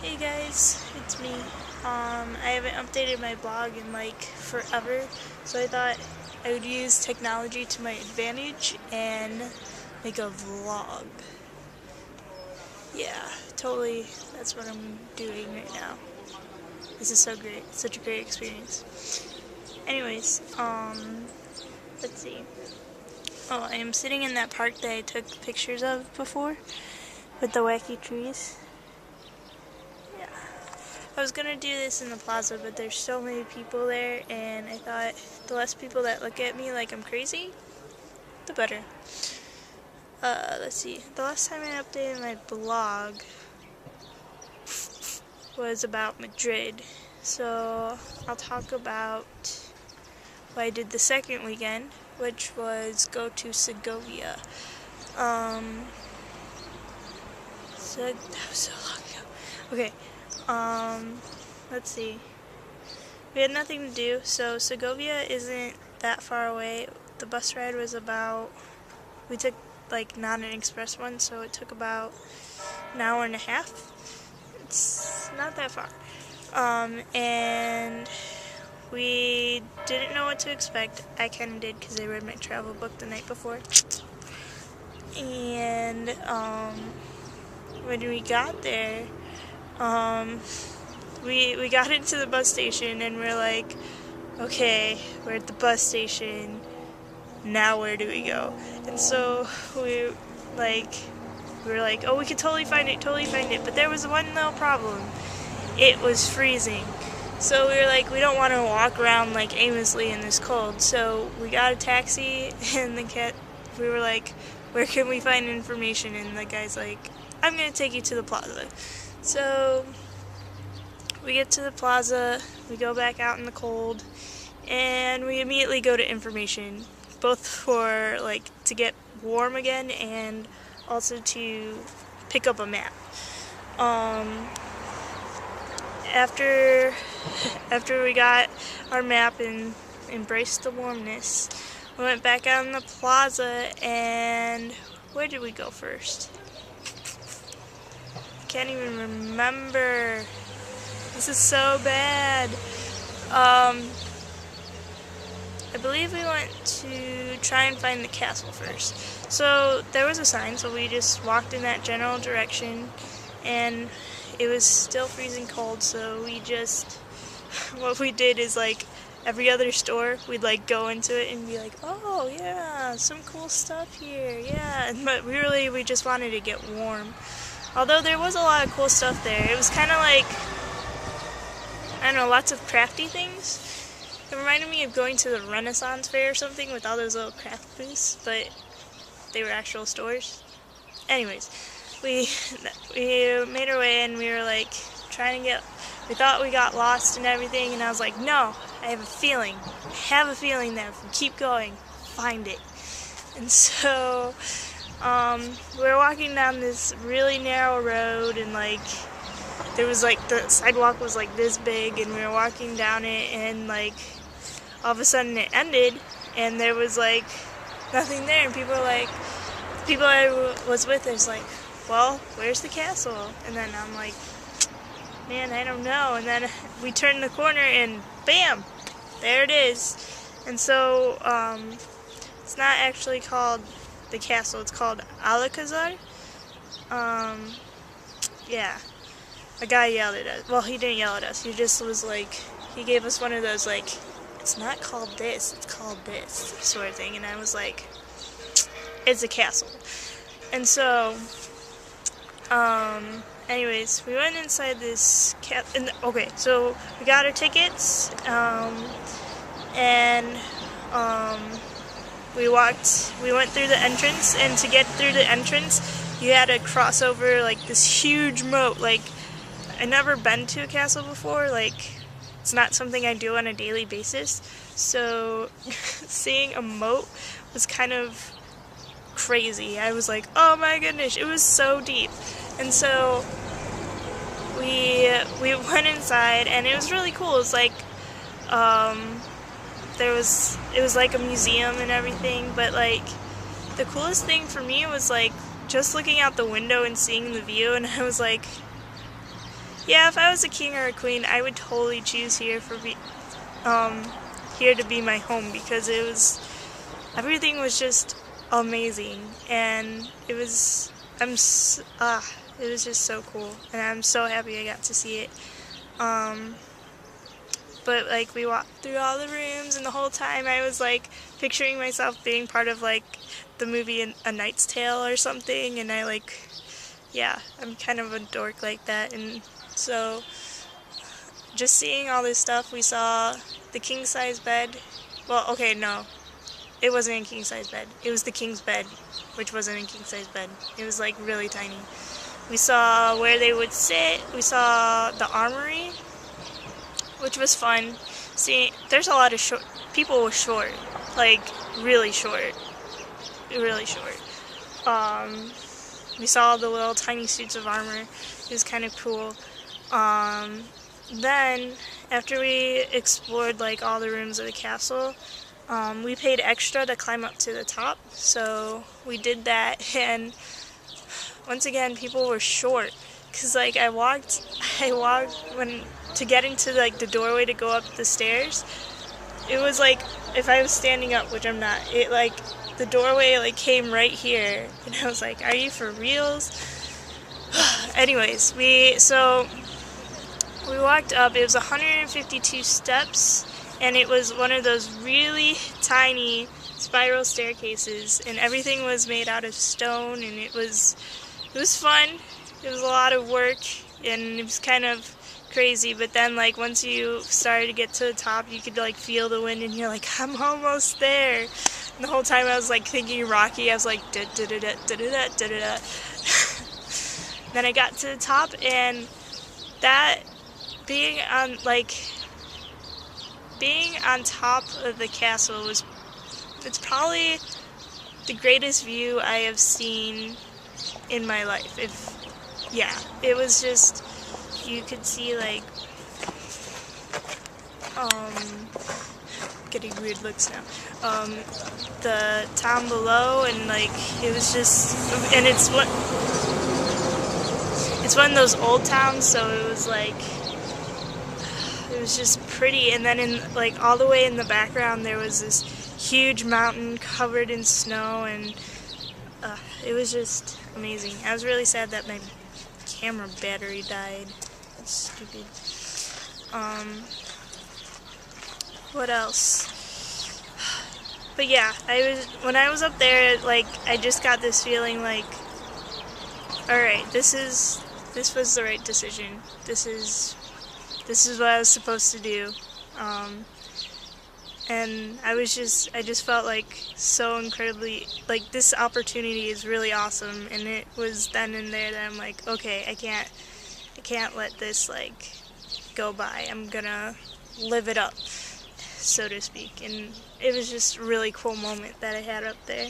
Hey guys, it's me. I haven't updated my blog in like forever, so I thought I would use technology to my advantage and make a vlog. Yeah, totally, that's what I'm doing right now. This is so great, such a great experience. Anyways, let's see. Oh, I am sitting in that park that I took pictures of before with the wacky trees. I was gonna do this in the plaza, but there's so many people there, and I thought the less people that look at me like I'm crazy, the better. Let's see. The last time I updated my blog was about Madrid, so I'll talk about what I did the second weekend, which was go to Segovia. So that was so long ago. Okay. Let's see. We had nothing to do, so Segovia isn't that far away. The bus ride was about, we took like not an express one, so it took about an hour and a half. It's not that far. And we didn't know what to expect. I kind of did because I read my travel book the night before. And when we got there, we got into the bus station and we're like, okay, we're at the bus station, now where do we go? And so we were like, oh, we could totally find it, but there was one little problem. It was freezing. So we were like, we don't want to walk around like aimlessly in this cold, so we got a taxi, and we were like, where can we find information? And the guy's like, I'm gonna take you to the plaza. So we get to the plaza, we go back out in the cold, and we immediately go to information, both for like to get warm again and also to pick up a map. After we got our map and embraced the warmness, we went back out in the plaza, and where did we go first? Can't even remember. This is so bad. I believe we went to try and find the castle first. So there was a sign, so we just walked in that general direction, and it was still freezing cold, so what we did is like every other store, we'd like go into it and be like, oh yeah, some cool stuff here, yeah, but we just wanted to get warm. Although there was a lot of cool stuff there. It was kind of like, I don't know, lots of crafty things. It reminded me of going to the Renaissance Fair or something with all those little craft booths, but they were actual stores. Anyways, we made our way and we were like we thought we got lost and everything, and I was like, no, I have a feeling that if we keep going, find it. And so we were walking down this really narrow road, and like there was like the sidewalk was like this big, and we were walking down it, and like all of a sudden it ended and there was like nothing there, and people I was with was like, well, where's the castle? And then I'm like, man, I don't know. And then we turned the corner and bam, there it is. And so it's not actually called the castle, it's called Alcazar. Yeah, a guy yelled at us. Well, he didn't yell at us, he just was like, he gave us one of those like, it's not called this, it's called this sort of thing. And I was like, it's a castle. And so anyways, we went inside this okay, so we got our tickets, and we went through the entrance, and to get through the entrance, you had to cross over like this huge moat. Like, I've never been to a castle before, like, it's not something I do on a daily basis, so seeing a moat was kind of crazy. I was like, oh my goodness, it was so deep. And so we went inside, and it was really cool. It was like it was like a museum and everything, but like the coolest thing for me was like just looking out the window and seeing the view, and I was like, Yeah, if I was a king or a queen, I would totally choose here here to be my home, because everything was just amazing, and it was just so cool, and I'm so happy I got to see it. Um, but like we walked through all the rooms, and the whole time I was like picturing myself being part of like the movie A Knight's Tale or something, and yeah, I'm kind of a dork like that, and so just seeing all this stuff, we saw the king size bed. Well, okay, no, it wasn't a king size bed. It was the king's bed, which wasn't a king size bed. It was like really tiny. We saw where they would sit. We saw the armory, which was fun. See, there's a lot of people were short, like really short, really short. We saw the little tiny suits of armor. It was kind of cool. Then, after we explored like all the rooms of the castle, we paid extra to climb up to the top, so we did that, and once again, people were short, because like I walked when to get into like the doorway to go up the stairs. It was like if I was standing up, which I'm not. It like the doorway like came right here, and I was like, "Are you for reals?" Anyways, we walked up. It was 152 steps, and it was one of those really tiny spiral staircases, and everything was made out of stone, and it was fun. It was a lot of work, and it was kind of crazy, but then like once you started to get to the top, you could like feel the wind, and you're like, I'm almost there. And the whole time I was like thinking Rocky. I was like da da da da da da da da da. Then I got to the top, and that being on top of the castle it's probably the greatest view I have seen in my life. It was just, you could see like getting weird looks now. The town below, and like it was just, and it's one of those old towns, so it was like it was just pretty. And then in like all the way in the background there was this huge mountain covered in snow, and it was just amazing. I was really sad that my camera battery died. That's stupid. What else? But yeah, when I was up there, like I just got this feeling like, all right, this was the right decision. This is what I was supposed to do. And I just felt like so incredibly, like this opportunity is really awesome, and it was then and there that I'm like, okay, I can't let this like go by. I'm gonna live it up, so to speak. And it was just a really cool moment that I had up there.